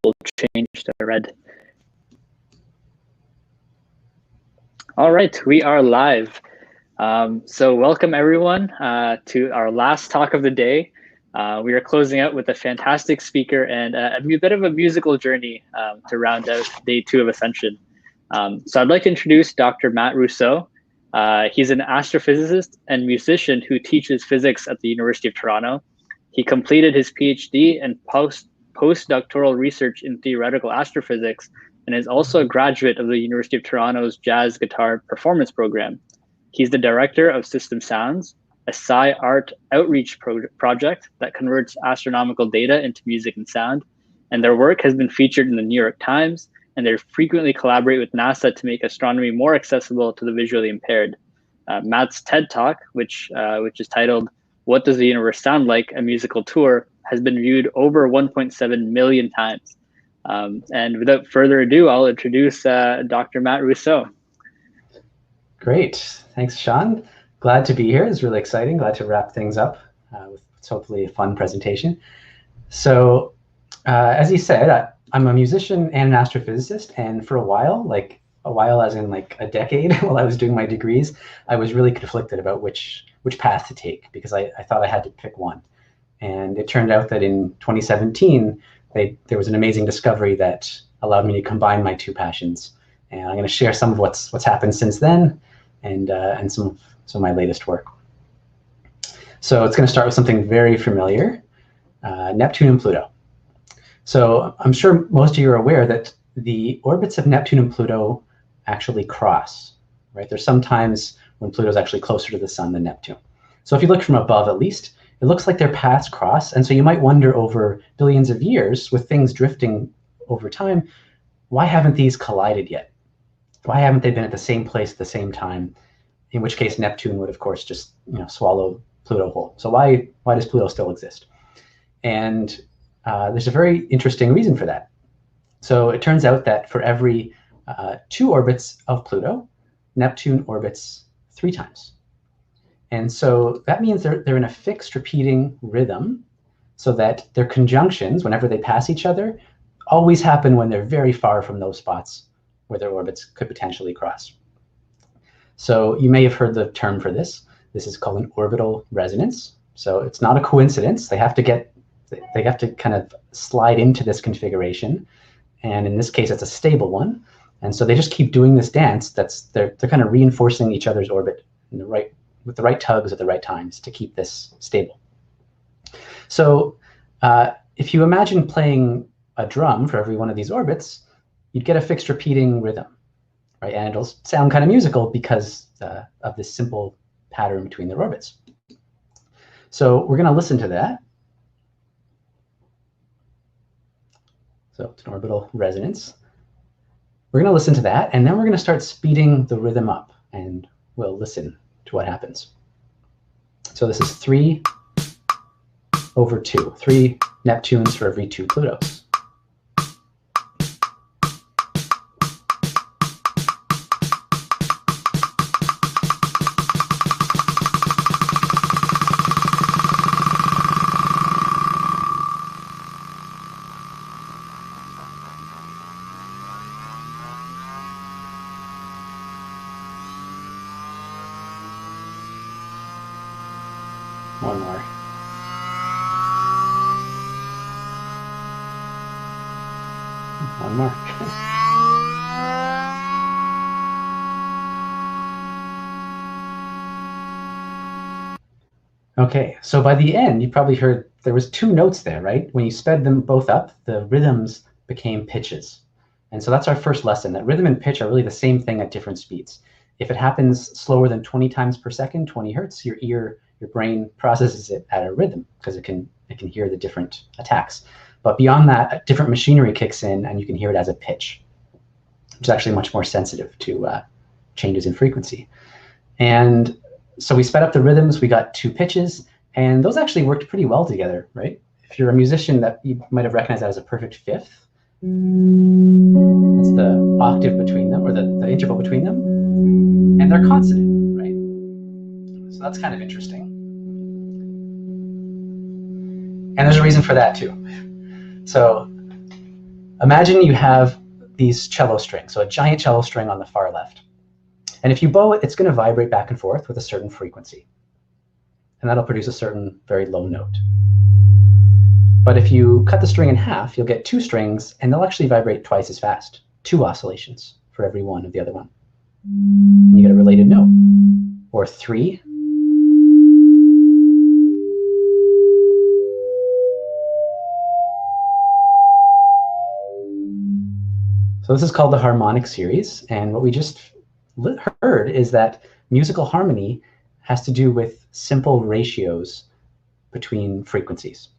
will change to red. All right, we are live. So welcome everyone to our last talk of the day. We are closing out with a fantastic speaker and a bit of a musical journey to round out day 2 of Ascension. So I'd like to introduce Dr. Matt Russo. He's an astrophysicist and musician who teaches physics at the University of Toronto. He completed his PhD and postdoctoral research in theoretical astrophysics and is also a graduate of the University of Toronto's Jazz Guitar Performance Program. He's the director of System Sounds, a sci-art outreach project that converts astronomical data into music and sound. And their work has been featured in the New York Times, and they frequently collaborate with NASA to make astronomy more accessible to the visually impaired. Matt's TED Talk, which is titled, "What Does the Universe Sound Like? A Musical Tour," has been viewed over 1.7 million times. And without further ado, I'll introduce Dr. Matt Russo. Great. Thanks, Sean. Glad to be here. It's really exciting. Glad to wrap things up with hopefully a fun presentation. So as you said, I'm a musician and an astrophysicist. And for a while as in like a decade while I was doing my degrees, I was really conflicted about which path to take because I thought I had to pick one. And it turned out that in 2017, there was an amazing discovery that allowed me to combine my two passions. And I'm going to share some of what's happened since then and some of my latest work. So it's going to start with something very familiar, Neptune and Pluto. So I'm sure most of you are aware that the orbits of Neptune and Pluto actually cross, right? There's some times when Pluto is actually closer to the sun than Neptune. So if you look from above, at least, it looks like their paths cross. And so you might wonder over billions of years with things drifting over time, why haven't these collided yet? Why haven't they been at the same place at the same time? In which case Neptune would, of course, just swallow Pluto whole. So why does Pluto still exist? And there's a very interesting reason for that. So it turns out that for every 2 orbits of Pluto, Neptune orbits 3 times. And so that means they're in a fixed repeating rhythm so that their conjunctions, whenever they pass each other, always happen when they're very far from those spots where their orbits could potentially cross. So you may have heard the term for this. This is called an orbital resonance. So it's not a coincidence. They have to kind of slide into this configuration. And in this case, it's a stable one. And so they just keep doing this dance. They're kind of reinforcing each other's orbit with the right tugs at the right times to keep this stable. So if you imagine playing a drum for every one of these orbits, you'd get a fixed repeating rhythm, right? And it'll sound kind of musical because of this simple pattern between their orbits. So we're going to listen to that. So it's an orbital resonance. We're going to listen to that, and then we're going to start speeding the rhythm up, and we'll listen to what happens. So this is 3 over 2, 3 Neptunes for every 2 Plutos. One more. One more. Okay, so by the end, you probably heard there was 2 notes there, right? When you sped them both up, the rhythms became pitches. And so that's our first lesson, that rhythm and pitch are really the same thing at different speeds. If it happens slower than 20 times per second, 20 hertz, your brain processes it at a rhythm because it can hear the different attacks. But beyond that, different machinery kicks in and you can hear it as a pitch, which is actually much more sensitive to changes in frequency. And so we sped up the rhythms, we got 2 pitches, and those actually worked pretty well together, right? If you're a musician, that you might have recognized that as a perfect fifth. That's the octave between them, or the interval between them. And they're consonant, right? So that's kind of interesting. And there's a reason for that too. So imagine you have these cello strings, so a giant cello string on the far left. And if you bow it, it's going to vibrate back and forth with a certain frequency. And that'll produce a certain very low note. But if you cut the string in half, you'll get two strings, and they'll actually vibrate twice as fast, 2 oscillations for every one of the other one. And you get a related note. Or 3. So this is called the harmonic series, and what we just heard is that musical harmony has to do with simple ratios between frequencies.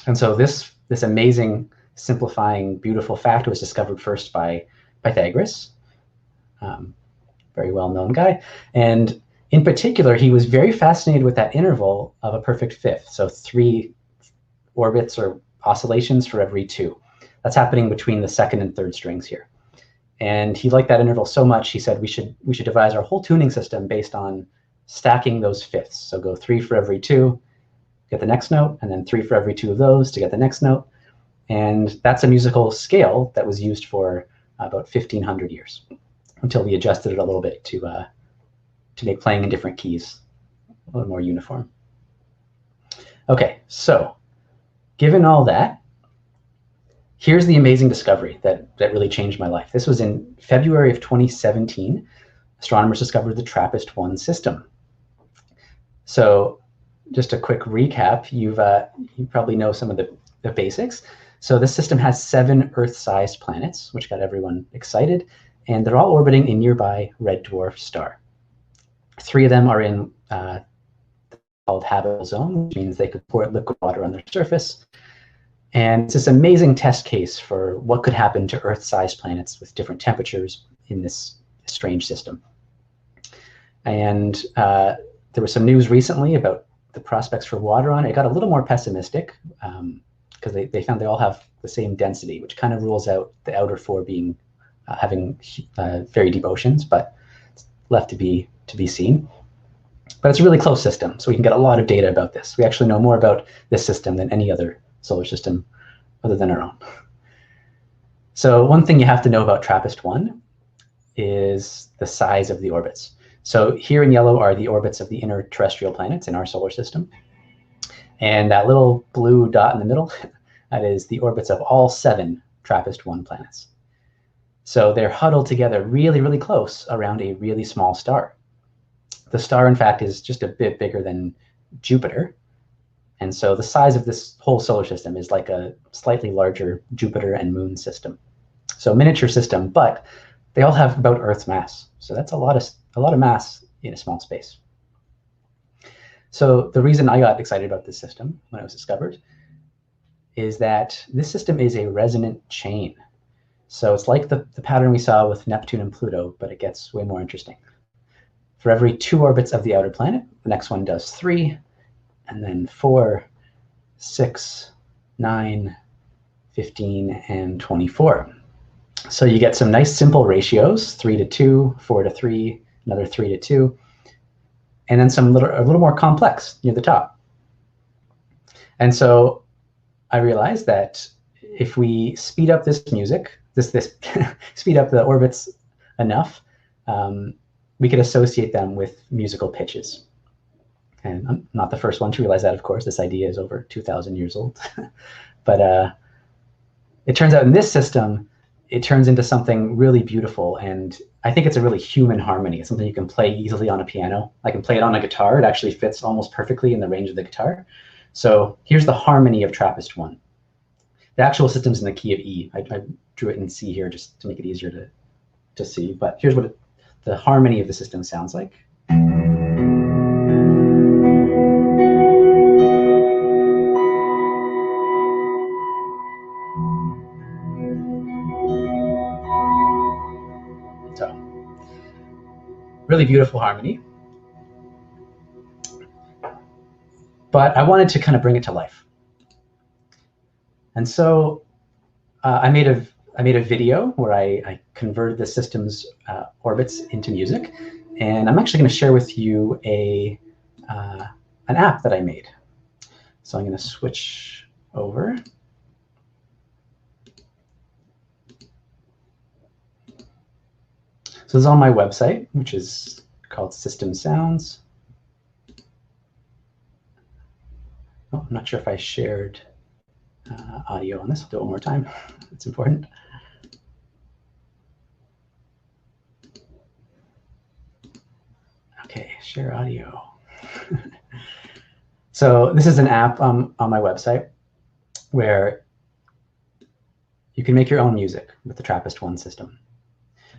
And so this amazing, simplifying, beautiful fact was discovered first by Pythagoras, very well-known guy. And in particular, he was very fascinated with that interval of a perfect fifth, so 3 orbits or oscillations for every 2. That's happening between the second and third strings here. And he liked that interval so much, he said we should devise our whole tuning system based on stacking those fifths. So go 3 for every 2, get the next note, and then 3 for every 2 of those to get the next note. And that's a musical scale that was used for about 1,500 years, until we adjusted it a little bit to make playing in different keys a little more uniform. Okay, so given all that, here's the amazing discovery that really changed my life. This was in February of 2017. Astronomers discovered the TRAPPIST-1 system. So just a quick recap, you probably know some of the basics. So this system has 7 Earth-sized planets, which got everyone excited, and they're all orbiting a nearby red dwarf star. 3 of them are in called habitable zone, which means they could pour liquid water on their surface. And it's this amazing test case for what could happen to Earth-sized planets with different temperatures in this strange system. And there was some news recently about the prospects for water on it. It got a little more pessimistic because they found they all have the same density, which kind of rules out the outer 4 being having very deep oceans, but it's left to be seen. But it's a really close system, so we can get a lot of data about this. We actually know more about this system than any other solar system other than our own. So one thing you have to know about TRAPPIST-1 is the size of the orbits. So here in yellow are the orbits of the inner terrestrial planets in our solar system. And that little blue dot in the middle, that is the orbits of all 7 TRAPPIST-1 planets. So they're huddled together really, really close around a really small star. The star, in fact, is just a bit bigger than Jupiter. And so the size of this whole solar system is like a slightly larger Jupiter and Moon system. So miniature system, but they all have about Earth's mass. So that's a lot of mass in a small space. So the reason I got excited about this system when it was discovered is that this system is a resonant chain. So it's like the pattern we saw with Neptune and Pluto, but it gets way more interesting. For every 2 orbits of the outer planet, the next one does 3, and then 4, 6, 9, 15, and 24. So you get some nice simple ratios, 3 to 2, 4 to 3, another 3 to 2, and then a little more complex near the top. And so I realized that if we speed up this music, speed up the orbits enough, we could associate them with musical pitches. And I'm not the first one to realize that, of course. This idea is over 2,000 years old. But it turns out in this system, it turns into something really beautiful. And I think it's a really human harmony. It's something you can play easily on a piano. I can play it on a guitar. It actually fits almost perfectly in the range of the guitar. So here's the harmony of TRAPPIST-1. The actual system's in the key of E. I drew it in C here just to make it easier to see. But here's what the harmony of the system sounds like. So, really beautiful harmony. But I wanted to kind of bring it to life. And so I made a video where I converted the system's orbits into music, and I'm actually going to share with you an app that I made. So I'm going to switch over. So this is on my website, which is called System Sounds. Oh, I'm not sure if I shared audio on this. I'll do it one more time. It's important. Okay, share audio. So this is an app on my website where you can make your own music with the TRAPPIST-1 system.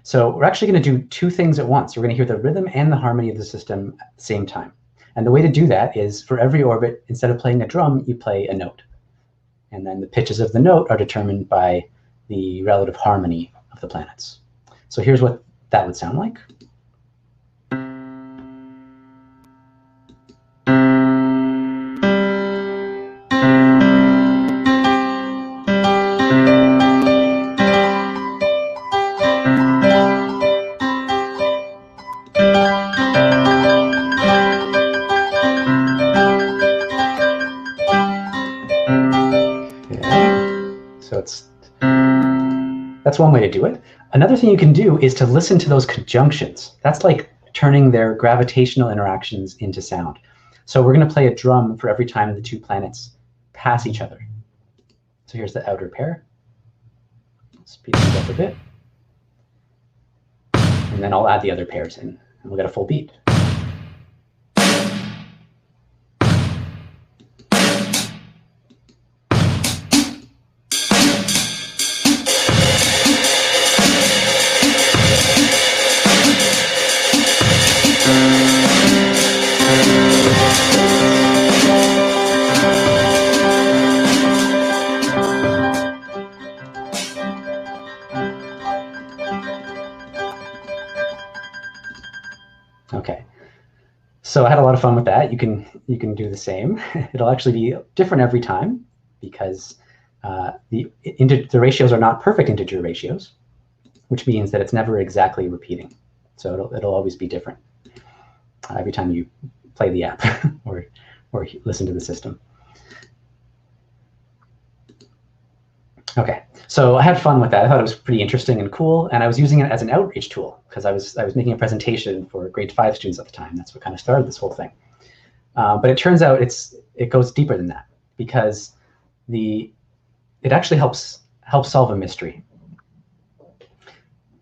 So we're actually going to do two things at once. We're going to hear the rhythm and the harmony of the system at the same time. And the way to do that is for every orbit, instead of playing a drum, you play a note. And then the pitches of the note are determined by the relative harmony of the planets. So here's what that would sound like. That's one way to do it. Another thing you can do is to listen to those conjunctions. That's like turning their gravitational interactions into sound. So we're going to play a drum for every time the two planets pass each other. So here's the outer pair. Speed things up a bit. And then I'll add the other pairs in, and we'll get a full beat. Okay, so I had a lot of fun with that. You can do the same. It'll actually be different every time because the ratios are not perfect integer ratios, which means that it's never exactly repeating. So it'll always be different every time you play the app or listen to the system. Okay, so I had fun with that. I thought it was pretty interesting and cool, and I was using it as an outreach tool because I was making a presentation for grade 5 students at the time. That's what kind of started this whole thing. But it turns out it goes deeper than that because it actually helps solve a mystery.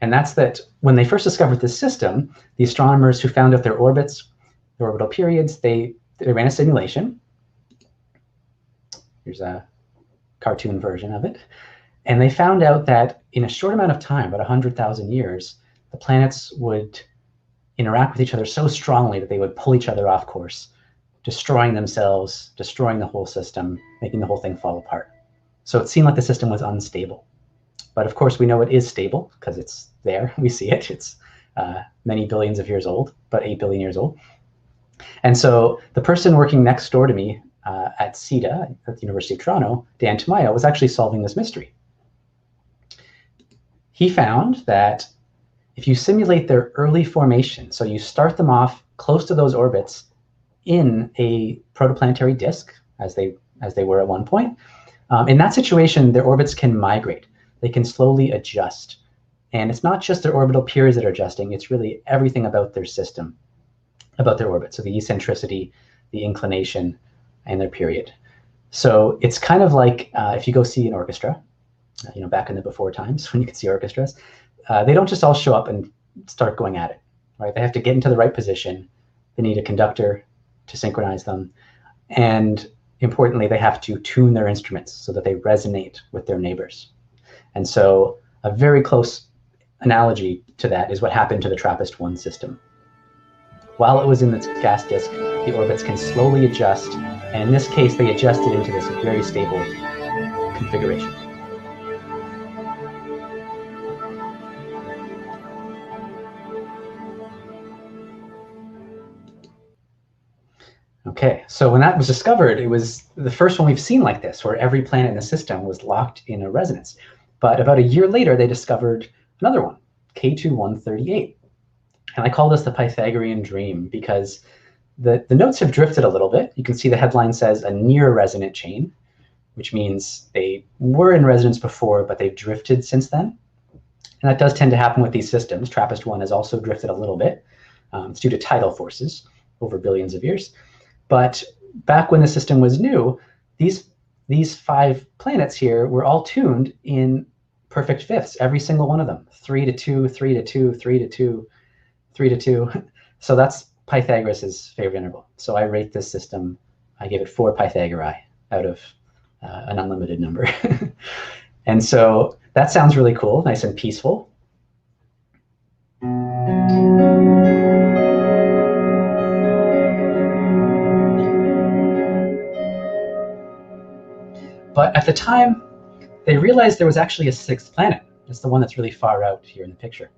And that's that when they first discovered this system, the astronomers who found out their orbits, their orbital periods, they ran a simulation. Here's a cartoon version of it. And they found out that in a short amount of time, about 100,000 years, the planets would interact with each other so strongly that they would pull each other off course, destroying themselves, destroying the whole system, making the whole thing fall apart. So it seemed like the system was unstable. But of course, we know it is stable because it's there. We see it. It's many billions of years old, about 8 billion years old. And so the person working next door to me at SEDA, at the University of Toronto, Dan Tamayo, was actually solving this mystery. He found that if you simulate their early formation, so you start them off close to those orbits in a protoplanetary disk, as they were at one point, in that situation, their orbits can migrate. They can slowly adjust. And it's not just their orbital periods that are adjusting, it's really everything about their system, about their orbit. So the eccentricity, the inclination, and their period. So it's kind of like if you go see an orchestra, back in the before times when you could see orchestras, they don't just all show up and start going at it, right? They have to get into the right position. They need a conductor to synchronize them. And importantly, they have to tune their instruments so that they resonate with their neighbors. And so a very close analogy to that is what happened to the TRAPPIST-1 system. While it was in the gas disk, the orbits can slowly adjust, and in this case, they adjusted into this very stable configuration. Okay, so when that was discovered, it was the first one we've seen like this, where every planet in the system was locked in a resonance. But about a year later, they discovered another one, K2138. And I call this the Pythagorean dream because the notes have drifted a little bit. You can see the headline says a near resonant chain, which means they were in resonance before, but they've drifted since then. And that does tend to happen with these systems. TRAPPIST-1 has also drifted a little bit. It's due to tidal forces over billions of years. But back when the system was new, these 5 planets here were all tuned in perfect fifths, every single one of them. 3 to 2, 3 to 2, 3 to 2, 3 to 2. So that's Pythagoras' favorite interval. So I rate this system, I give it 4 Pythagorai out of an unlimited number. And so that sounds really cool, nice and peaceful. But at the time, they realized there was actually a 6th planet. It's the one that's really far out here in the picture.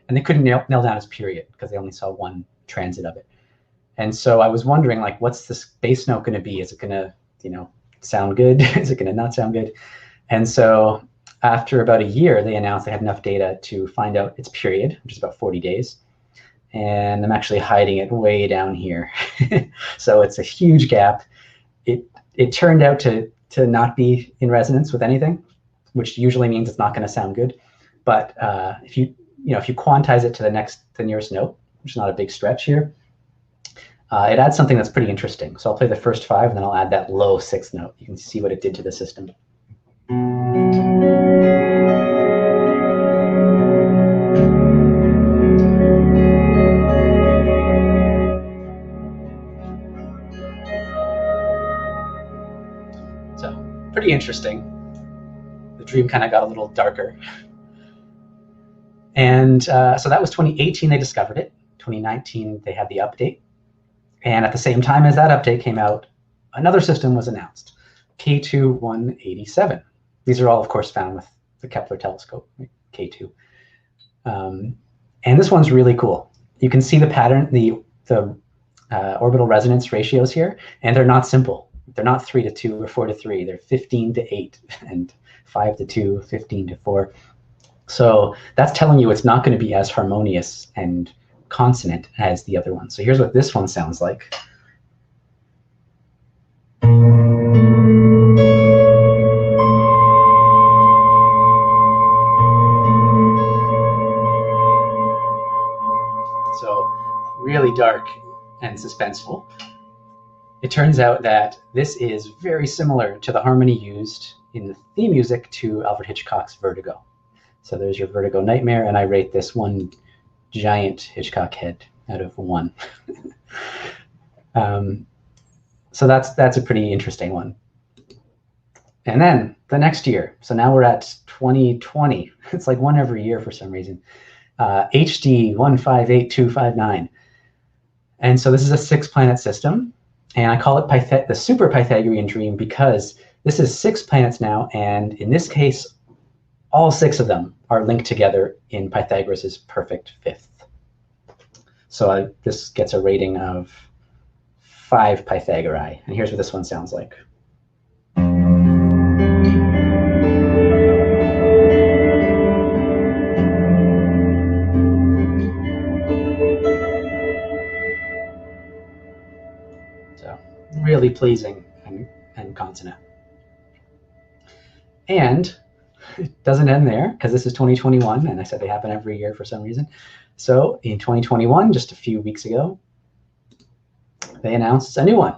And they couldn't nail down its period because they only saw one transit of it. And so I was wondering, like, what's this base note going to be? Is it going to, sound good? Is it going to not sound good? And so after about a year, they announced they had enough data to find out its period, which is about 40 days. And I'm actually hiding it way down here. So it's a huge gap. It turned out to not be in resonance with anything, which usually means it's not going to sound good. But if you quantize it to the nearest note, which is not a big stretch here, it adds something that's pretty interesting. So I'll play the first 5, and then I'll add that low 6th note. You can see what it did to the system. So pretty interesting. The dream kind of got a little darker. And so that was 2018 they discovered it. 2019 they had the update. And at the same time as that update came out, another system was announced, K2-187. These are all, of course, found with the Kepler telescope, K2. And this one's really cool. You can see the pattern, the orbital resonance ratios here, and they're not simple. They're not 3 to 2 or 4 to 3. They're 15 to 8 and 5 to 2, 15 to 4. So that's telling you it's not going to be as harmonious and consonant as the other one. So here's what this one sounds like. So really dark and suspenseful. It turns out that this is very similar to the harmony used in the theme music to Alfred Hitchcock's Vertigo. So there's your Vertigo Nightmare, and I rate this one giant Hitchcock head out of 1. So that's a pretty interesting one. And then the next year, so now we're at 2020. It's like one every year for some reason. HD 158259. And so this is a 6-planet system, and I call it the Super Pythagorean Dream because this is 6 planets now, and in this case, all 6 of them are linked together in Pythagoras' perfect fifth. So this gets a rating of 5 Pythagorai. And here's what this one sounds like. So really pleasing and consonant. And it doesn't end there because this is 2021, and I said they happen every year for some reason. So in 2021, just a few weeks ago, they announced a new one,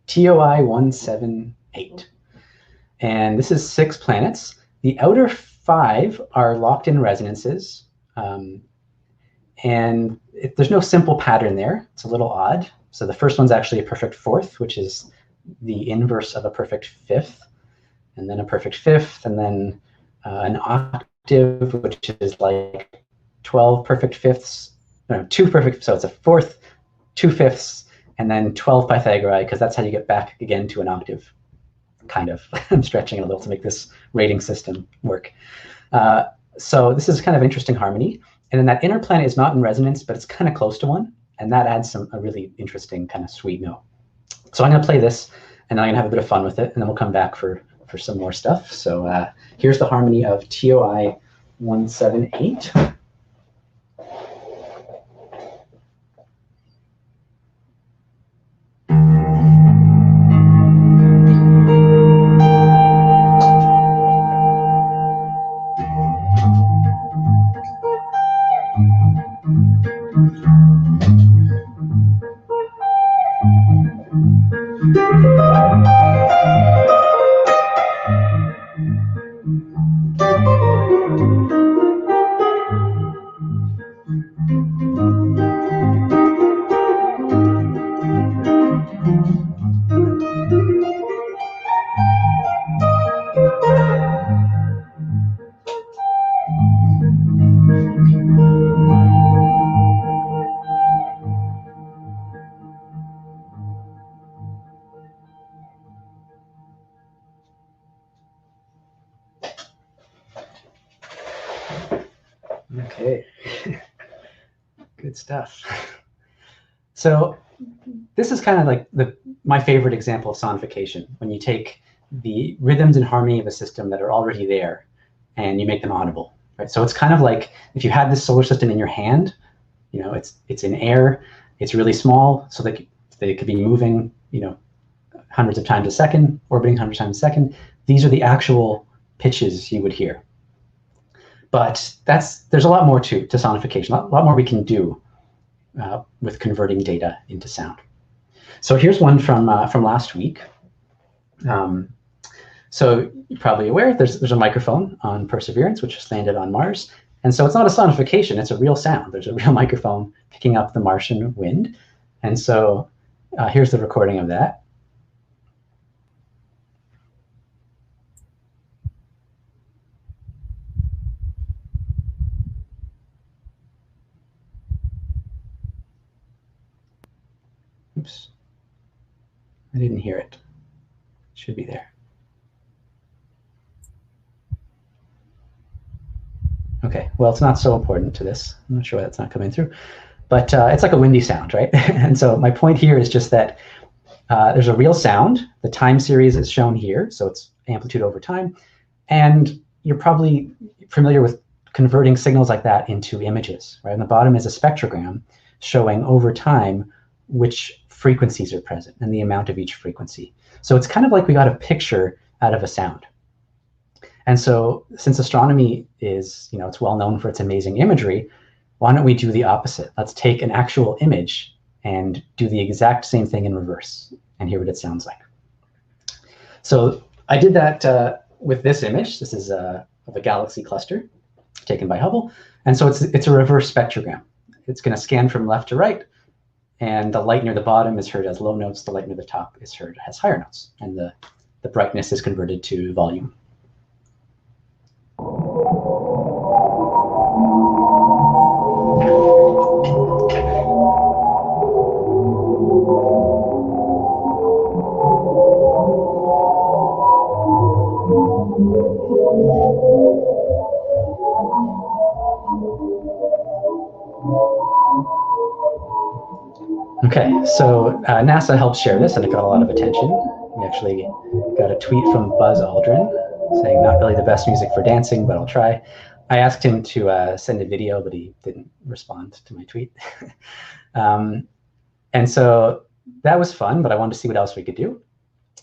TOI-178. And this is 6 planets. The outer 5 are locked in resonances. And there's no simple pattern there. It's a little odd. So the first one's actually a perfect fourth, which is the inverse of a perfect fifth, and then a perfect fifth, and then an octave, which is like 12 perfect fifths, no, 2 perfect, so it's a fourth, 2 fifths, and then 12 Pythagorai, because that's how you get back again to an octave, kind of. I'm stretching it a little to make this rating system work. So this is kind of interesting harmony. And then that inner planet is not in resonance, but it's kind of close to one, and that adds a really interesting kind of sweet note. So I'm going to play this, and I'm going to have a bit of fun with it, and then we'll come back for some more stuff. So here's the harmony of TOI-178. Okay, good stuff. So this is kind of like my favorite example of sonification, when you take the rhythms and harmony of a system that are already there and you make them audible, right? So it's kind of like if you had this solar system in your hand, you know, it's in air, it's really small, so that they could be moving, you know, hundreds of times a second, orbiting hundreds of times a second. These are the actual pitches you would hear. But there's a lot more to sonification, a lot more we can do with converting data into sound. So here's one from last week. So you're probably aware there's a microphone on Perseverance, which just landed on Mars. And so it's not a sonification, it's a real sound. There's a real microphone picking up the Martian wind. And so here's the recording of that. Oops, I didn't hear it. It should be there. Okay, well, it's not so important to this. I'm not sure why that's not coming through, but it's like a windy sound, right? And so my point here is just that there's a real sound. The time series is shown here, so it's amplitude over time. And you're probably familiar with converting signals like that into images, right? On the bottom is a spectrogram showing over time which frequencies are present and the amount of each frequency. So it's kind of like we got a picture out of a sound. And so since astronomy is, you know, it's well known for its amazing imagery, why don't we do the opposite? Let's take an actual image and do the exact same thing in reverse and hear what it sounds like. So I did that with this image. This is of a galaxy cluster taken by Hubble. And so it's a reverse spectrogram. It's going to scan from left to right. And the light near the bottom is heard as low notes. The light near the top is heard as higher notes. And the brightness is converted to volume. Okay, so NASA helped share this, and it got a lot of attention. We actually got a tweet from Buzz Aldrin saying, "Not really the best music for dancing, but I'll try." I asked him to send a video, but he didn't respond to my tweet. And so that was fun, but I wanted to see what else we could do.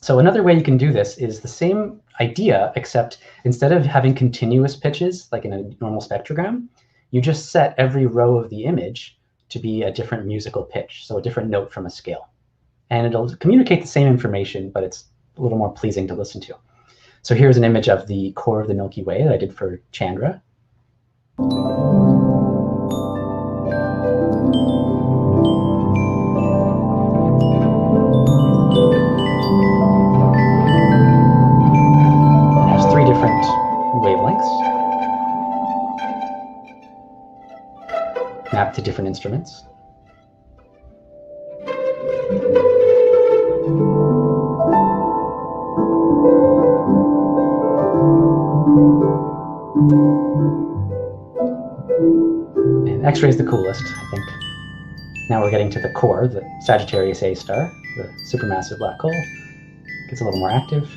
So another way you can do this is the same idea, except instead of having continuous pitches, like in a normal spectrogram, you just set every row of the image to be a different musical pitch, so a different note from a scale. And it'll communicate the same information, but it's a little more pleasing to listen to. So here's an image of the core of the Milky Way that I did for Chandra. It has 3 different wavelengths mapped to different instruments. And X-ray is the coolest, I think. Now we're getting to the core, the Sagittarius A star, the supermassive black hole. Gets a little more active.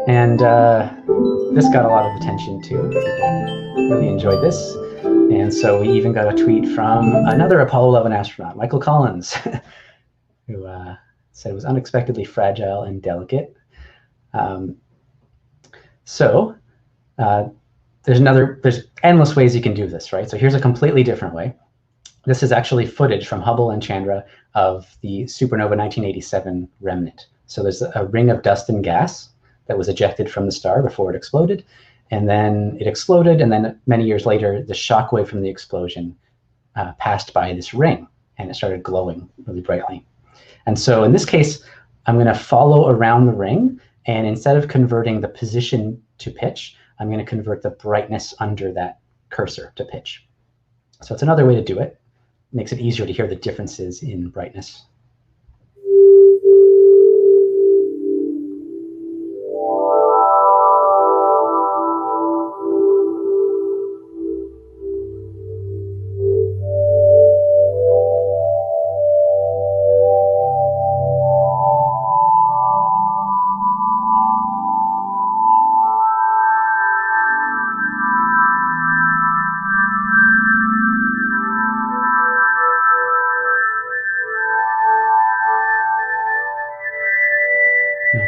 And this got a lot of attention too. People really enjoyed this. And so we even got a tweet from another Apollo 11 astronaut, Michael Collins, who said it was unexpectedly fragile and delicate. So there's endless ways you can do this, right? So here's a completely different way. This is actually footage from Hubble and Chandra of the supernova 1987 remnant. So there's a ring of dust and gas that was ejected from the star before it exploded. And then it exploded, and then many years later, the shock wave from the explosion passed by this ring, and it started glowing really brightly. And so in this case, I'm going to follow around the ring, and instead of converting the position to pitch, I'm going to convert the brightness under that cursor to pitch. So it's another way to do it. It makes it easier to hear the differences in brightness.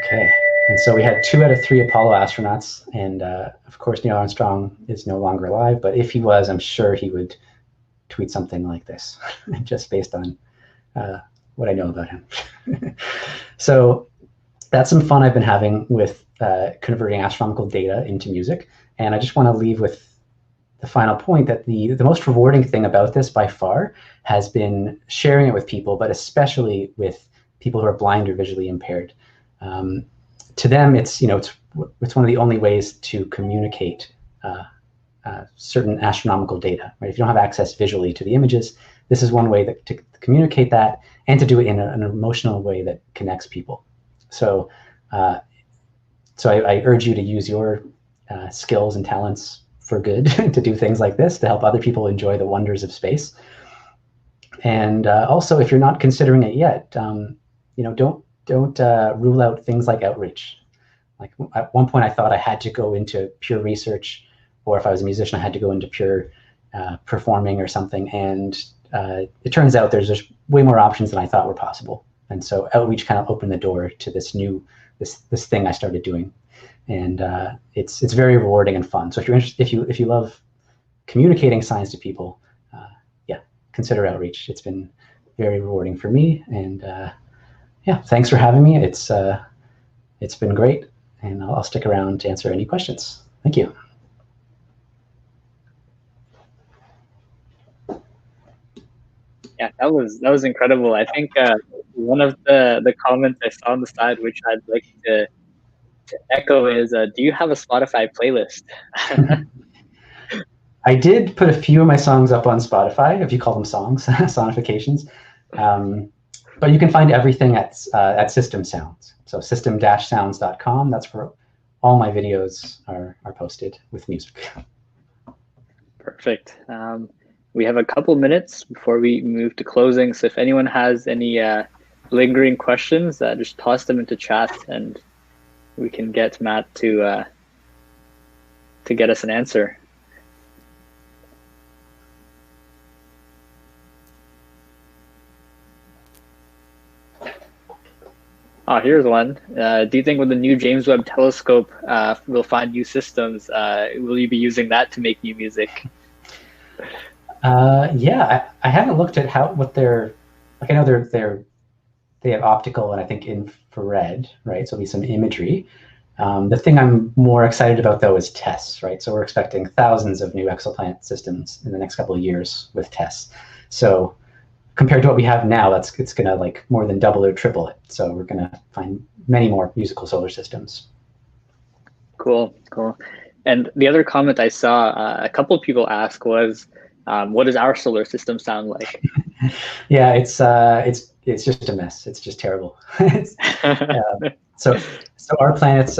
Okay, and so we had 2 out of 3 Apollo astronauts, and of course Neil Armstrong is no longer alive, but if he was, I'm sure he would tweet something like this, just based on what I know about him. So that's some fun I've been having with converting astronomical data into music, and I just want to leave with the final point that the most rewarding thing about this by far has been sharing it with people, but especially with people who are blind or visually impaired. To them, it's one of the only ways to communicate certain astronomical data. Right? If you don't have access visually to the images, this is one way to communicate that, and to do it in an emotional way that connects people. So, I urge you to use your skills and talents for good to do things like this, to help other people enjoy the wonders of space. And also, if you're not considering it yet, don't rule out things like outreach. Like at one point I thought I had to go into pure research, or if I was a musician, I had to go into pure performing or something. And it turns out there's just way more options than I thought were possible. And so outreach kind of opened the door to this thing I started doing. And it's very rewarding and fun. So if you're interested, if you love communicating science to people, consider outreach. It's been very rewarding for me. And thanks for having me. It's been great, and I'll stick around to answer any questions. Thank you. Yeah, that was incredible. I think one of the comments I saw on the side, which I'd like to echo, is do you have a Spotify playlist? I did put a few of my songs up on Spotify, if you call them songs, sonifications. But you can find everything at System Sounds. So system-sounds.com. That's where all my videos are posted with music. Perfect. We have a couple minutes before we move to closing. So if anyone has any lingering questions, just toss them into chat, and we can get Matt to get us an answer. Oh, here's one. Do you think with the new James Webb Telescope, we'll find new systems? Will you be using that to make new music? I haven't looked at what they're like. I know they have optical and I think infrared, right? So there'll be some imagery. The thing I'm more excited about though is tests, right? So we're expecting thousands of new exoplanet systems in the next couple of years with tests. So compared to what we have now, it's gonna like more than double or triple it. So we're gonna find many more musical solar systems. Cool. And the other comment I saw a couple of people ask was, what does our solar system sound like? Yeah, it's just a mess. It's just terrible. So our planets,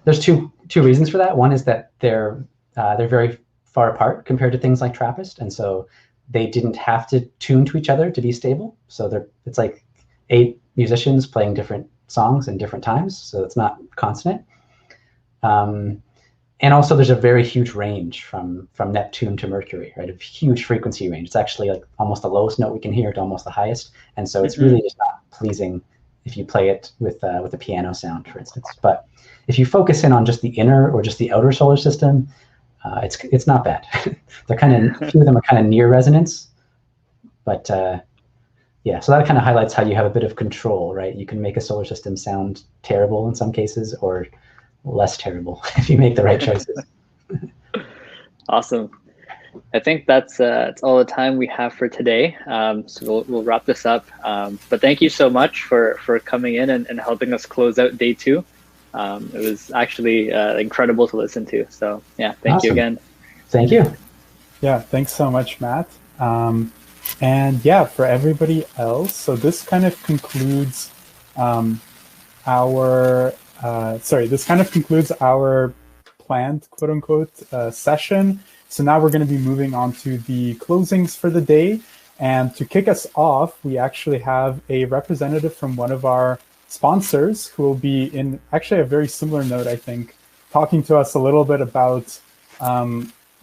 there's two reasons for that. One is that they're very far apart compared to things like TRAPPIST, and so they didn't have to tune to each other to be stable. So it's like 8 musicians playing different songs in different times, so it's not consonant. And also there's a very huge range from Neptune to Mercury, right? A huge frequency range. It's actually like almost the lowest note we can hear to almost the highest. And so it's really just not pleasing if you play it with a piano sound, for instance. But if you focus in on just the inner or just the outer solar system, it's not bad. They're kind of, a few of them are kind of near resonance, but yeah, so that kind of highlights how you have a bit of control, right? You can make a solar system sound terrible in some cases, or less terrible if you make the right choices. Awesome. I think that's all the time we have for today. So we'll wrap this up. But thank you so much for coming in and helping us close out day 2. It was actually incredible to listen to. So yeah, thank you again. Thank you. Yeah, thanks so much, Matt. And yeah, for everybody else, so this kind of concludes our planned quote unquote session. So now we're going to be moving on to the closings for the day. And to kick us off, we actually have a representative from one of our sponsors who will be in actually a very similar note, I think, talking to us a little bit about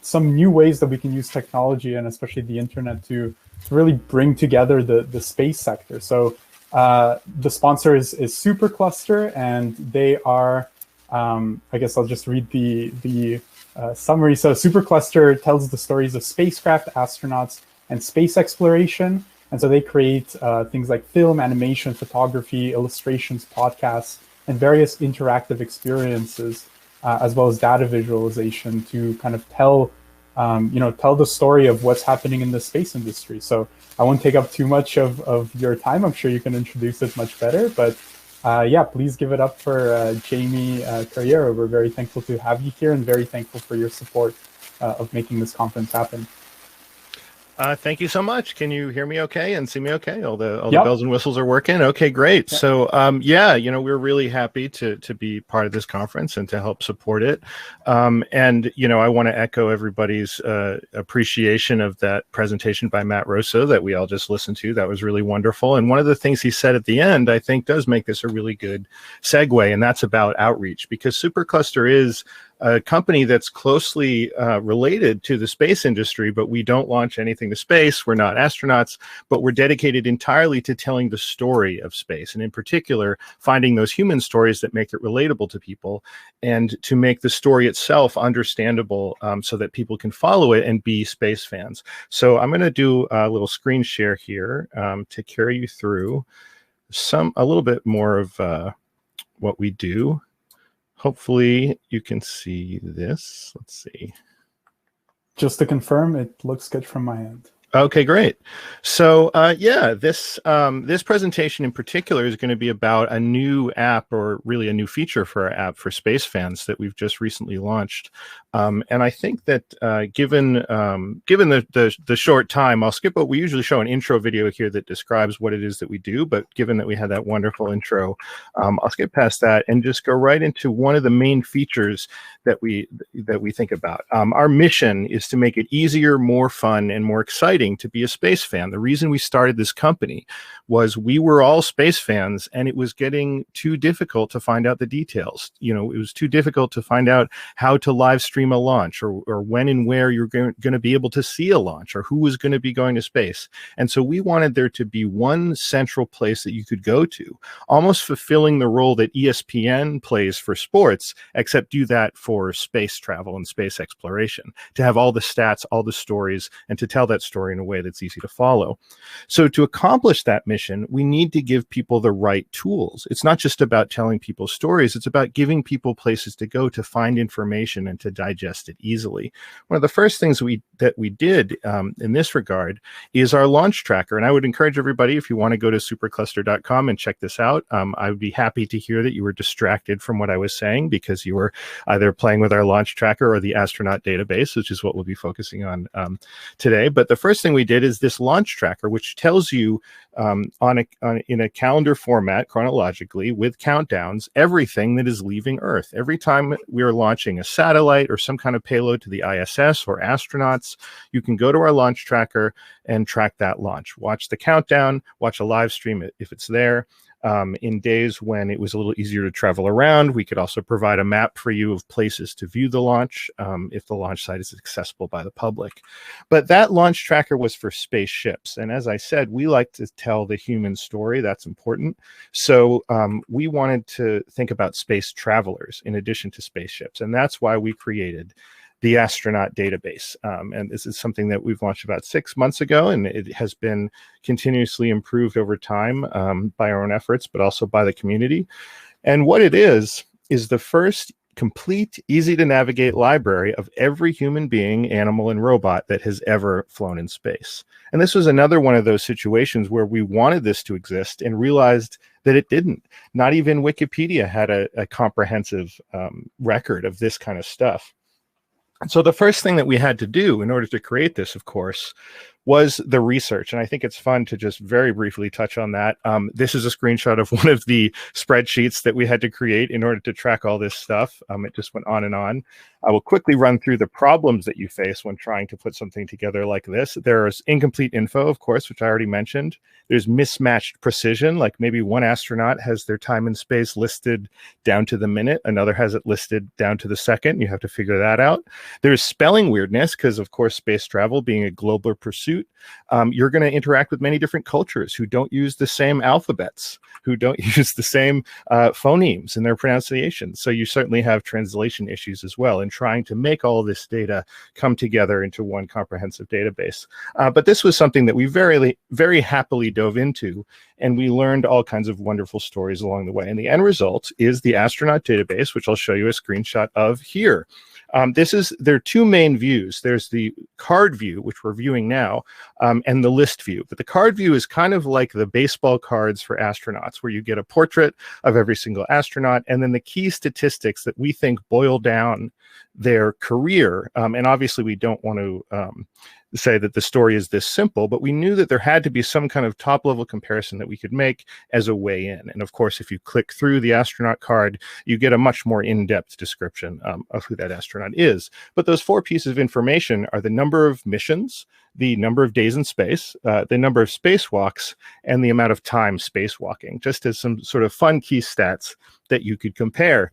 some new ways that we can use technology and especially the internet to really bring together the space sector. So the sponsor is Supercluster, and they are, I guess I'll just read the summary. So Supercluster tells the stories of spacecraft, astronauts, and space exploration. And so they create things like film, animation, photography, illustrations, podcasts, and various interactive experiences, as well as data visualization to kind of tell the story of what's happening in the space industry. So I won't take up too much of your time. I'm sure you can introduce it much better, but yeah, please give it up for Jamie Carriero. We're very thankful to have you here and very thankful for your support of making this conference happen. Thank you so much. Can you hear me okay and see me okay? All the bells and whistles are working. Okay, great. Yep. So yeah, we're really happy to be part of this conference and to help support it. And I want to echo everybody's appreciation of that presentation by Matt Russo that we all just listened to. That was really wonderful. And one of the things he said at the end, I think, does make this a really good segue, and that's about outreach, because Supercluster is a company that's closely related to the space industry, but we don't launch anything to space. We're not astronauts, but we're dedicated entirely to telling the story of space, and in particular, finding those human stories that make it relatable to people and to make the story itself understandable so that people can follow it and be space fans. So I'm going to do a little screen share here to carry you through a little bit more of what we do. Hopefully you can see this. Let's see. Just to confirm, it looks good from my end. Okay, great. So yeah, this presentation in particular is going to be about a new app, or really a new feature for our app for space fans that we've just recently launched. And I think that given the short time, I'll skip what we usually show an intro video here that describes what it is that we do. But given that we had that wonderful intro, I'll skip past that and just go right into one of the main features that we think about. Our mission is to make it easier, more fun, and more exciting to be a space fan. The reason we started this company was we were all space fans, and it was getting too difficult to find out the details. It was too difficult to find out how to live stream a launch, or when and where you're going to be able to see a launch, or who was going to be going to space. And so we wanted there to be one central place that you could go to, almost fulfilling the role that ESPN plays for sports, except do that for space travel and space exploration, to have all the stats, all the stories, and to tell that story in a way that's easy to follow. So to accomplish that mission, we need to give people the right tools. It's not just about telling people stories, it's about giving people places to go to find information and to digest it easily. One of the first things that we did in this regard is our launch tracker. And I would encourage everybody, if you want to go to supercluster.com and check this out, I would be happy to hear that you were distracted from what I was saying because you were either playing with our launch tracker or the astronaut database, which is what we'll be focusing on today. But the first thing we did is this launch tracker, which tells you in a calendar format, chronologically, with countdowns, everything that is leaving Earth. Every time we are launching a satellite or some kind of payload to the ISS or astronauts, you can go to our launch tracker and track that launch. Watch the countdown, watch a live stream if it's there. In days when it was a little easier to travel around, we could also provide a map for you of places to view the launch if the launch site is accessible by the public. But that launch tracker was for spaceships. And as I said, we like to tell the human story. That's important. So we wanted to think about space travelers in addition to spaceships. And that's why we created the astronaut database. And this is something that we've launched about 6 months ago, and it has been continuously improved over time by our own efforts, but also by the community. And what it is the first complete, easy to navigate library of every human being, animal, and robot that has ever flown in space. And this was another one of those situations where we wanted this to exist and realized that it didn't. Not even Wikipedia had a comprehensive record of this kind of stuff. So the first thing that we had to do in order to create this, of course, was the research. And I think it's fun to just very briefly touch on that. This is a screenshot of one of the spreadsheets that we had to create in order to track all this stuff. It just went on and on. I will quickly run through the problems that you face when trying to put something together like this. There's incomplete info, of course, which I already mentioned. There's mismatched precision, like maybe one astronaut has their time in space listed down to the minute, another has it listed down to the second. You have to figure that out. There's spelling weirdness, because of course, space travel being a global pursuit, you're going to interact with many different cultures who don't use the same alphabets, who don't use the same phonemes in their pronunciation. So you certainly have translation issues as well in trying to make all this data come together into one comprehensive database. But this was something that we very happily dove into, and we learned all kinds of wonderful stories along the way. And the end result is the astronaut database, which I'll show you a screenshot of here. There are two main views. There's the card view, which we're viewing now, and the list view. But the card view is kind of like the baseball cards for astronauts, where you get a portrait of every single astronaut, and then the key statistics that we think boil down their career. And obviously, we don't want to say that the story is this simple, but we knew that there had to be some kind of top-level comparison that we could make as a way in. And of course, if you click through the astronaut card, you get a much more in-depth description of who that astronaut is. But those 4 pieces of information are the number of missions, the number of days in space, the number of spacewalks, and the amount of time spacewalking, just as some sort of fun key stats that you could compare.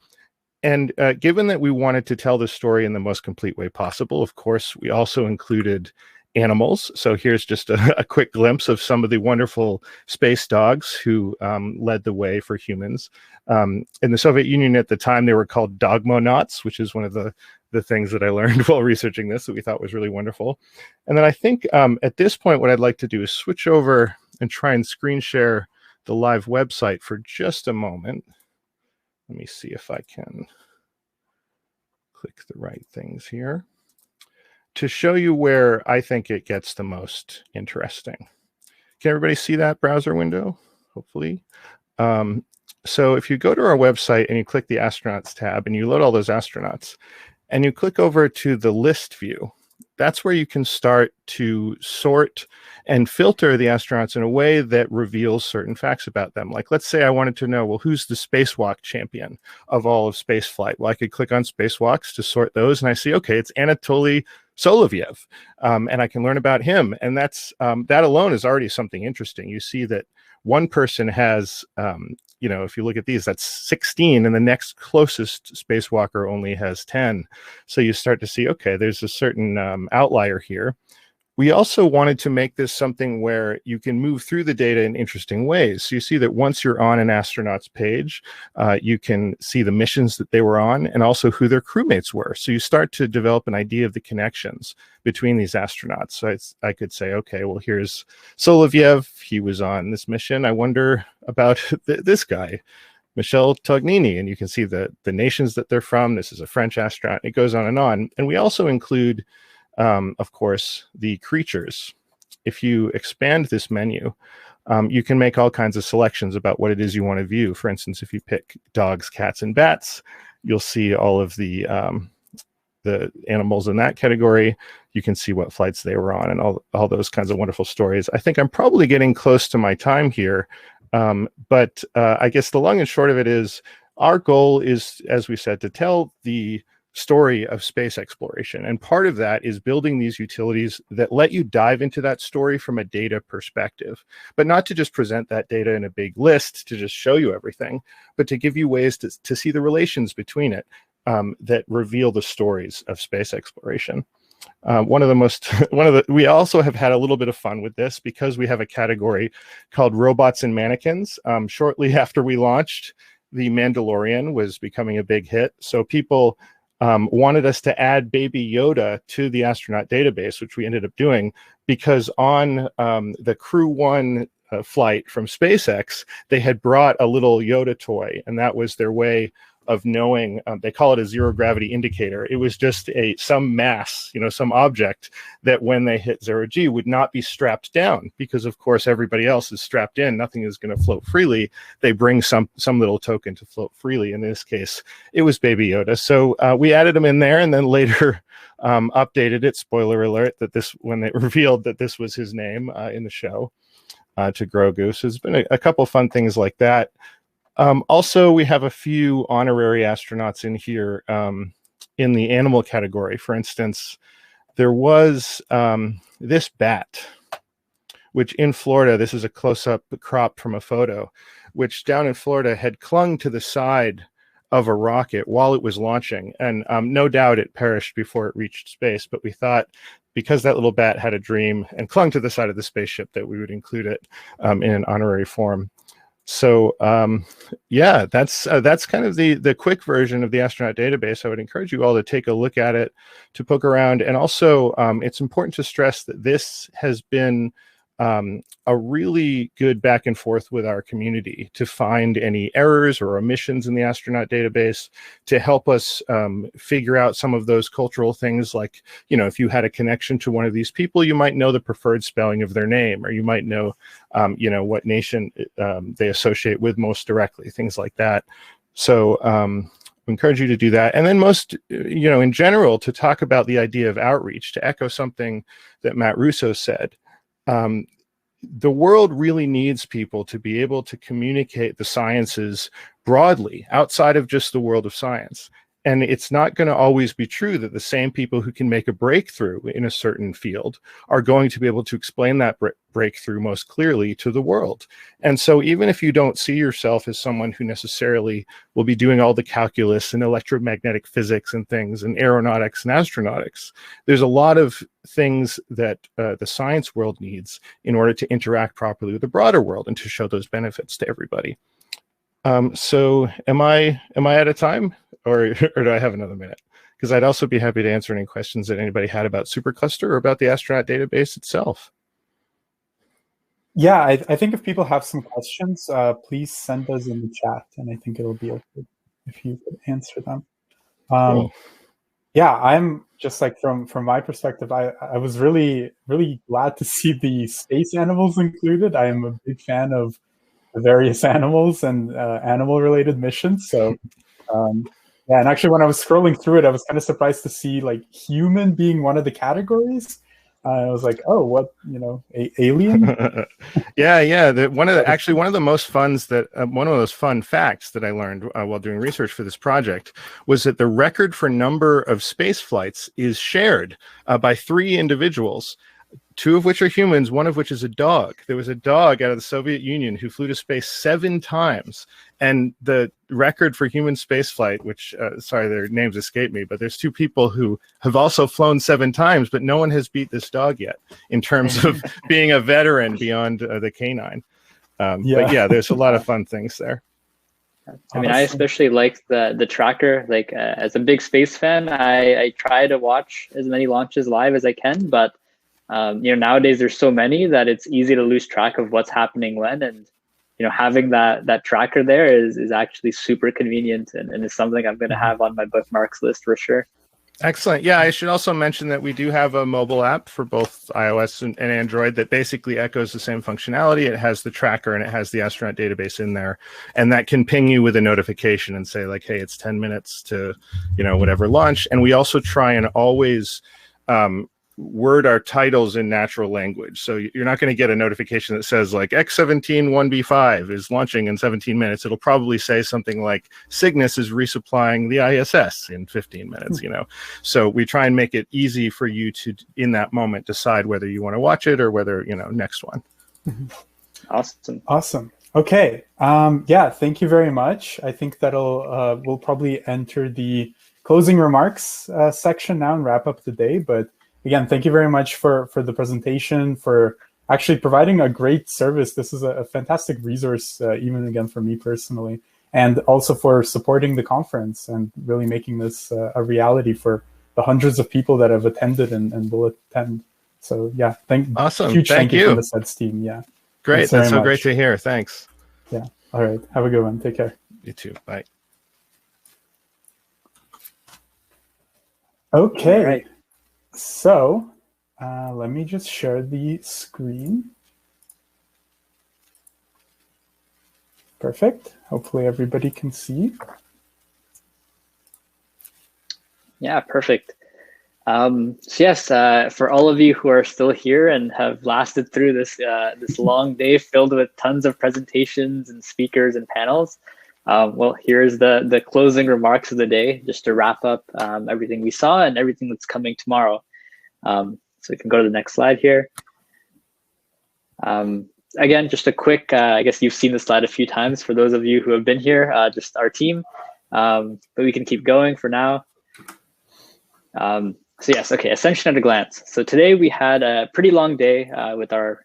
And given that we wanted to tell the story in the most complete way possible, of course, we also included animals. So here's just a quick glimpse of some of the wonderful space dogs who led the way for humans. In the Soviet Union at the time, they were called dogmonauts, which is one of the things that I learned while researching this that we thought was really wonderful. And then I think at this point, what I'd like to do is switch over and try and screen share the live website for just a moment. Let me see if I can click the right things here to show you where I think it gets the most interesting. Can everybody see that browser window? Hopefully. So if you go to our website and you click the astronauts tab and you load all those astronauts and you click over to the list view, that's where you can start to sort and filter the astronauts in a way that reveals certain facts about them. Like, let's say I wanted to know, well, who's the spacewalk champion of all of spaceflight? Well, I could click on spacewalks to sort those, and I see, okay, it's Anatoly Solovyev, and I can learn about him. And that's that alone is already something interesting. You see that one person has, if you look at these, that's 16, and the next closest spacewalker only has 10. So you start to see, okay, there's a certain outlier here. We also wanted to make this something where you can move through the data in interesting ways. So you see that once you're on an astronaut's page, you can see the missions that they were on and also who their crewmates were. So you start to develop an idea of the connections between these astronauts. So I could say, okay, well, here's Solovyev. He was on this mission. I wonder about this guy, Michel Tognini, and you can see the nations that they're from. This is a French astronaut. It goes on. And we also include of course, the creatures. If you expand this menu, you can make all kinds of selections about what it is you want to view. For instance, if you pick dogs, cats, and bats, you'll see all of the animals in that category. You can see what flights they were on and all those kinds of wonderful stories. I think I'm probably getting close to my time here, but I guess the long and short of it is our goal is, as we said, to tell the story of space exploration. And part of that is building these utilities that let you dive into that story from a data perspective, but not to just present that data in a big list to just show you everything, but to give you ways to see the relations between it that reveal the stories of space exploration. We also have had a little bit of fun with this because we have a category called robots and mannequins. Shortly after we launched, The Mandalorian was becoming a big hit. So people wanted us to add Baby Yoda to the astronaut database, which we ended up doing, because on the Crew 1 flight from SpaceX, they had brought a little Yoda toy, and that was their way of knowing. They call it a zero gravity indicator. It was just some mass, some object that when they hit 0G would not be strapped down, because of course everybody else is strapped in. Nothing is going to float freely. They bring some little token to float freely. In this case, it was Baby Yoda. So we added him in there, and then later updated it. Spoiler alert, that when they revealed that this was his name in the show, to Grogu. So there's been a couple fun things like that. Also, we have a few honorary astronauts in here in the animal category. For instance, there was this bat, which in Florida, this is a close-up crop from a photo, which down in Florida had clung to the side of a rocket while it was launching. And no doubt it perished before it reached space, but we thought, because that little bat had a dream and clung to the side of the spaceship, that we would include it in an honorary form. So yeah, that's kind of the quick version of the astronaut database. I would encourage you all to take a look at it, to poke around. And also, it's important to stress that this has been a really good back and forth with our community to find any errors or omissions in the astronaut database, to help us figure out some of those cultural things, like, if you had a connection to one of these people, you might know the preferred spelling of their name, or you might know, what nation they associate with most directly, things like that. So we encourage you to do that. And then in general, to talk about the idea of outreach, to echo something that Matt Russo said. The world really needs people to be able to communicate the sciences broadly, outside of just the world of science. And it's not going to always be true that the same people who can make a breakthrough in a certain field are going to be able to explain that breakthrough most clearly to the world. And so even if you don't see yourself as someone who necessarily will be doing all the calculus and electromagnetic physics and things and aeronautics and astronautics, there's a lot of things that the science world needs in order to interact properly with the broader world and to show those benefits to everybody. So am I out of time, or do I have another minute? Because I'd also be happy to answer any questions that anybody had about Supercluster or about the astronaut database itself. Yeah, I think if people have some questions, please send those in the chat, and I think it'll be okay if you could answer them. Cool. Yeah, I'm just like from my perspective, I was really, really glad to see the space animals included. I am a big fan of the various animals and animal-related missions. So yeah, and actually when I was scrolling through it, I was kind of surprised to see like human being one of the categories. I was like, oh, what, alien? Yeah. One of the most one of those fun facts that I learned while doing research for this project was that the record for number of space flights is shared by 3 individuals. 2 of which are humans, 1 of which is a dog. There was a dog out of the Soviet Union who flew to space 7 times. And the record for human spaceflight, which, sorry, their names escape me, but there's 2 people who have also flown 7 times, but no one has beat this dog yet in terms of being a veteran beyond the canine. But yeah, there's a lot of fun things there. I mean, I especially like the tracker. Like, as a big space fan, I try to watch as many launches live as I can, but nowadays there's so many that it's easy to lose track of what's happening when, and having that tracker there is actually super convenient, and is something I'm going to have on my bookmarks list for sure. Excellent. Yeah, I should also mention that we do have a mobile app for both iOS and Android that basically echoes the same functionality. It has the tracker and it has the astronaut database in there, and that can ping you with a notification and say like, hey, it's 10 minutes to whatever launch. And we also try and always word our titles in natural language. So you're not going to get a notification that says like X-17 1B5 is launching in 17 minutes. It'll probably say something like Cygnus is resupplying the ISS in 15 minutes, So we try and make it easy for you to, in that moment, decide whether you want to watch it or whether, next one. Awesome. Okay. Yeah, thank you very much. I think that'll we'll probably enter the closing remarks section now and wrap up the day. But again, thank you very much for the presentation, for actually providing a great service. This is a fantastic resource, even again for me personally. and also for supporting the conference and really making this a reality for the hundreds of people that have attended and will attend. So yeah, Awesome. Huge thank you you from the SEDS team. Yeah. Great. Thanks That's so very great much. to hear. Thanks. Yeah. All right. Have a good one. Take care. You too. Bye. Okay. All right. So let me just share the screen. Perfect. Hopefully everybody can see. Yeah, perfect. So yes, for all of you who are still here and have lasted through this this long day filled with tons of presentations and speakers and panels, well, here's the closing remarks of the day, just to wrap up everything we saw and everything that's coming tomorrow. So we can go to the next slide here. Again, just a quick, I guess you've seen this slide a few times for those of you who have been here, just our team, but we can keep going for now. So yes, okay, Ascension at a glance. So today we had a pretty long day with our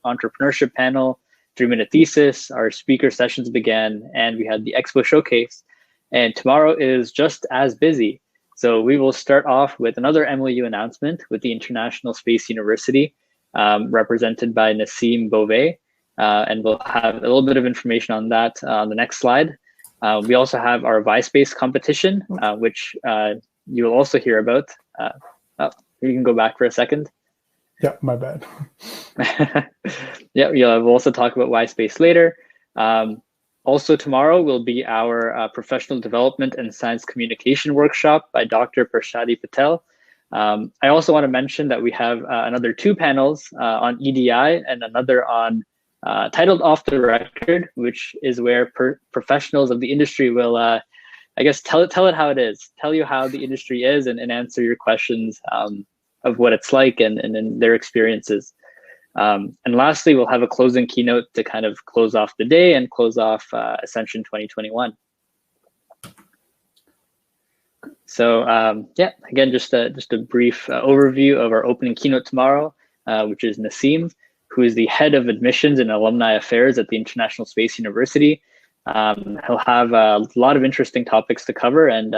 entrepreneurship panel, 3-minute thesis, our speaker sessions began, and we had the expo showcase. And tomorrow is just as busy. So we will start off with another MOU announcement with the International Space University, represented by Nassim Beauvais, and we'll have a little bit of information on that on the next slide. We also have our Y-Space competition, which you will also hear about. Oh, you can go back for a second. Yeah, my bad. Yeah, we'll also talk about Y-Space later. Also tomorrow will be our professional development and science communication workshop by Dr. Prashadi Patel. I also want to mention that we have another 2 panels on EDI and another on titled Off the Record, which is where professionals of the industry will, I guess, tell it how it is, tell you how the industry is and answer your questions of what it's like and their experiences. And lastly, we'll have a closing keynote to kind of close off the day and close off Ascension 2021. So yeah, again, just a brief overview of our opening keynote tomorrow, which is Nassim, who is the head of admissions and alumni affairs at the International Space University. He'll have a lot of interesting topics to cover, and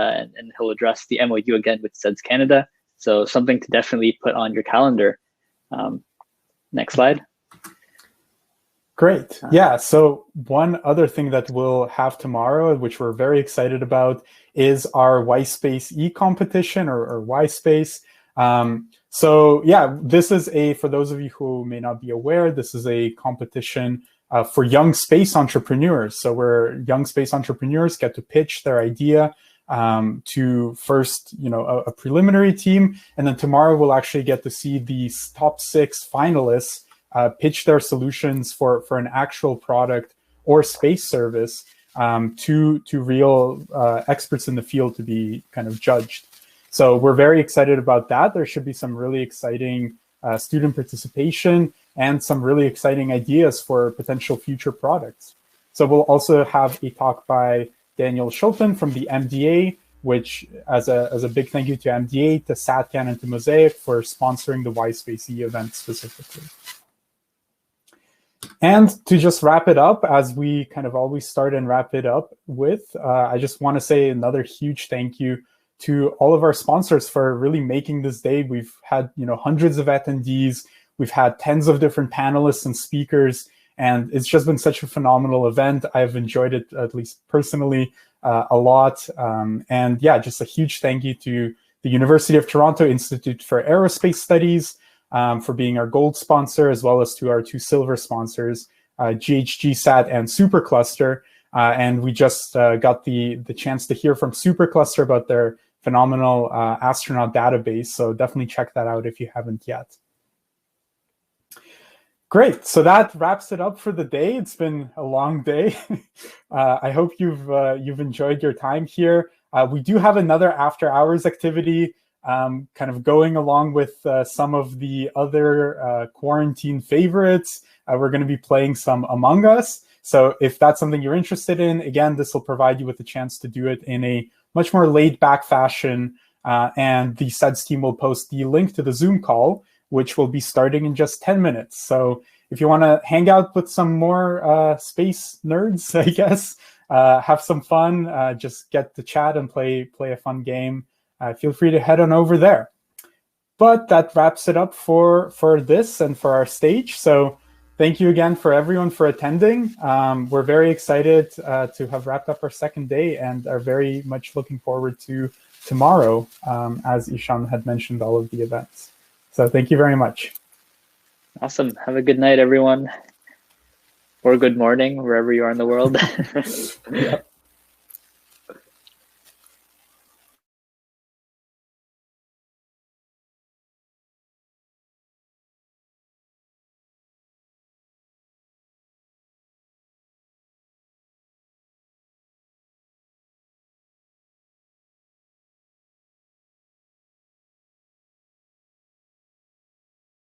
he'll address the MOU again with SEDS-Canada. So something to definitely put on your calendar. Next slide. Great. Yeah. So one other thing that we'll have tomorrow, which we're very excited about, is our Y-Space e-competition or Y-Space. So yeah, this is for those of you who may not be aware, this is a competition for young space entrepreneurs. So where young space entrepreneurs get to pitch their idea to first, a preliminary team. And then tomorrow we'll actually get to see these top 6 finalists pitch their solutions for an actual product or space service to real experts in the field to be kind of judged. So we're very excited about that. There should be some really exciting student participation and some really exciting ideas for potential future products. So we'll also have a talk by Daniel Schulten from the MDA, which as a big thank you to MDA, to SATCAN, and to Mosaic for sponsoring the Y-Space E event specifically. And to just wrap it up, as we kind of always start and wrap it up with, I just want to say another huge thank you to all of our sponsors for really making this day. We've had hundreds of attendees, we've had tens of different panelists and speakers, and it's just been such a phenomenal event. I've enjoyed it, at least personally, a lot. And yeah, just a huge thank you to the University of Toronto Institute for Aerospace Studies for being our gold sponsor, as well as to our 2 silver sponsors, GHGSat and Supercluster. And we just got the chance to hear from Supercluster about their phenomenal astronaut database. So definitely check that out if you haven't yet. Great. So that wraps it up for the day. It's been a long day. I hope you've enjoyed your time here. We do have another after hours activity kind of going along with some of the other quarantine favorites. We're going to be playing some Among Us. So if that's something you're interested in, again, this will provide you with a chance to do it in a much more laid back fashion. And the SEDS team will post the link to the Zoom call, which will be starting in just 10 minutes. So if you want to hang out with some more space nerds, I guess, have some fun, just get to chat and play a fun game, feel free to head on over there. But that wraps it up for this and for our stage. So thank you again for everyone for attending. We're very excited to have wrapped up our second day and are very much looking forward to tomorrow, as Ishan had mentioned all of the events. So thank you very much. Awesome. Have a good night, everyone. Or good morning, wherever you are in the world. Yep.